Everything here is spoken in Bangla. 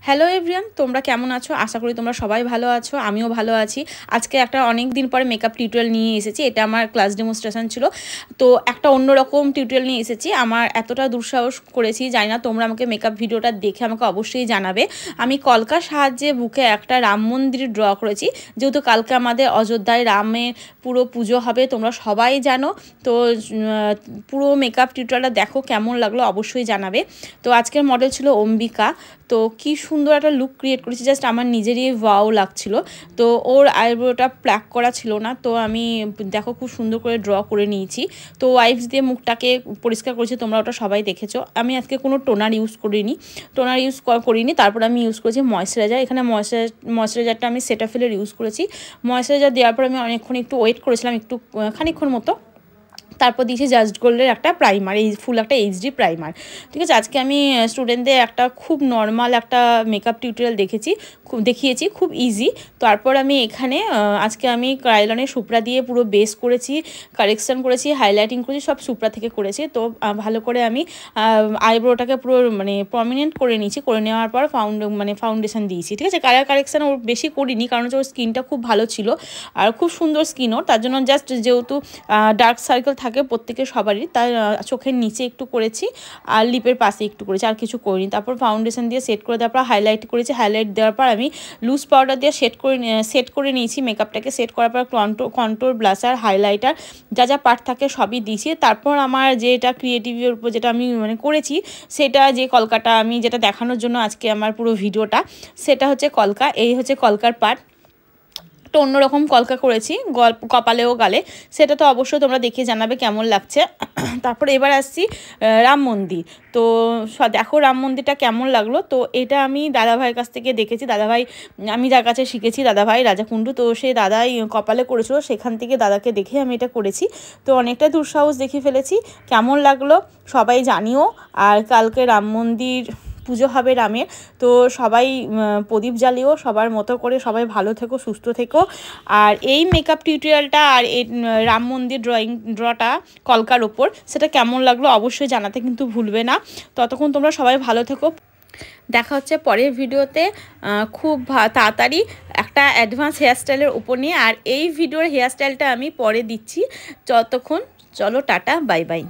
হ্যালো এভরিওয়ান, তোমরা কেমন আছো? আশা করি তোমরা সবাই ভালো আছো, আমিও ভালো আছি। আজকে একটা অনেক দিন পরে মেকআপ টিউটোরিয়াল নিয়ে এসেছি। এটা আমার ক্লাস ডেমনস্ট্রেশন ছিল, তো একটা অন্যরকম টিউটোরিয়াল নিয়ে এসেছি। আমার এতটা দুঃসাহস করেছি, জানি না, তোমরা আমাকে মেকআপ ভিডিওটা দেখে আমাকে অবশ্যই জানাবে। আমি কলকার সাহায্যে বুকে একটা রাম মন্দির ড্র করেছি, যেহেতু কালকে আমাদের অযোধ্যায় রামের পুরো পুজো হবে, তোমরা সবাই জানো। তো পুরো মেকআপ টিউটোরিয়ালটা দেখো, কেমন লাগলো অবশ্যই জানাবে। তো আজকের মডেল ছিল অম্বিকা। তো কি সুন্দর একটা লুক ক্রিয়েট করেছি, জাস্ট আমার নিজেরই ওয়াও লাগছিল। তো ওর আইব্রোটা প্ল্যাক করা ছিল না, তো আমি দেখো খুব সুন্দর করে ড্র করে নিয়েছি। তো ওয়াইপস দিয়ে মুখটাকে পরিষ্কার করেছি, তোমরা ওটা সবাই দেখেছো। আমি আজকে কোনো টোনার ইউজ করিনি। তারপর আমি ইউজ করেছি ময়েশ্চারাইজার। এখানে ময়েশ্চারাইজারটা আমি সেটাফিলের ইউজ করেছি। ময়েশ্চারাইজার দেওয়ার পর আমি অনেকক্ষণ একটু ওয়েট করেছিলাম, খানিকক্ষণ মতো। তারপর দিয়েছি জাস্ট গোল্ডের একটা প্রাইমার, এই ফুল একটা এইচডি প্রাইমার। ঠিক আছে, আজকে আমি স্টুডেন্টদের একটা খুব নর্মাল একটা মেকআপ টিউটোরিয়াল দেখিয়েছি, খুব ইজি। তারপর আমি এখানে আজকে আমি ক্রাইলনের সুপ্রা দিয়ে পুরো বেস করেছি, কারেকশান করেছি, হাইলাইটিং করেছি, সব সুপ্রা থেকে করেছি। তো ভালো করে আমি আইব্রোটাকে পুরো প্রমিনেন্ট করে নিয়েছি। করে নেওয়ার পর ফাউন্ডেশন দিয়েছি। ঠিক আছে, কালার কারেকশান ওর বেশি করিনি, কারণ ওর স্কিনটা খুব ভালো ছিল আর খুব সুন্দর স্কিন ওর। তার জন্য জাস্ট যেহেতু ডার্ক সার্কেল থাকে প্রত্যেকের সবারই, তাই চোখের নিচে একটু করেছি আর লিপের পাশে একটু করেছি, আর কিছু করিনি। তারপর ফাউন্ডেশন দিয়ে সেট করে দেওয়ার পর হাইলাইট করেছি। হাইলাইট দেওয়ার পর আমি লুজ পাউডার দিয়ে সেট করে নিয়েছি মেকআপটাকে। সেট করার পর কন্ট্রোল, ব্লাশার, হাইলাইটার যা পার্ট থাকে সবই দিয়েছি। তারপর আমার যেটা ক্রিয়েটিভের উপর যেটা আমি করেছি, সেটা যে কলকাটা আমি যেটা দেখানোর জন্য আজকে আমার পুরো ভিডিওটা, সেটা হচ্ছে কলকা। এই হচ্ছে কলকার পার্ট, অন্যরকম কলকা করেছি কপালেও গালে, সেটা তো অবশ্যই তোমরা দেখে জানাবে কেমন লাগছে। তারপরে এবার আসছি রাম মন্দির। তো দেখো রাম মন্দিরটা কেমন লাগলো। তো এটা আমি দাদাভাইয়ের কাছ থেকে দেখেছি, আমি যার কাছে শিখেছি, দাদাভাই রাজাকুণ্ডু, তো সে দাদাই কপালে করেছিল, সেখান থেকে দাদাকে দেখে আমি এটা করেছি। তো অনেকটা দুঃসাহস দেখে ফেলেছি, কেমন লাগলো সবাই জানিও। আর কালকে রাম মন্দির পুজো হবে রামের, তো সবাই প্রদীপ জ্বালিও, সবার মতো করে সবাই ভালো থেকো, সুস্থ থেকো। আর এই মেকআপ টিউটোরিয়ালটা আর এই রাম মন্দির ড্রটা কলকার ওপর, সেটা কেমন লাগলো অবশ্যই জানাতে কিন্তু ভুলবে না। ততক্ষণ তোমরা সবাই ভালো থেকো, দেখা হচ্ছে পরের ভিডিওতে খুব তাড়াতাড়ি একটা অ্যাডভান্স হেয়ারস্টাইলের উপর নিয়ে। আর এই ভিডিওর হেয়ারস্টাইলটা আমি পরে দিচ্ছি। ততক্ষণ চলো, টাটা, বাই বাই।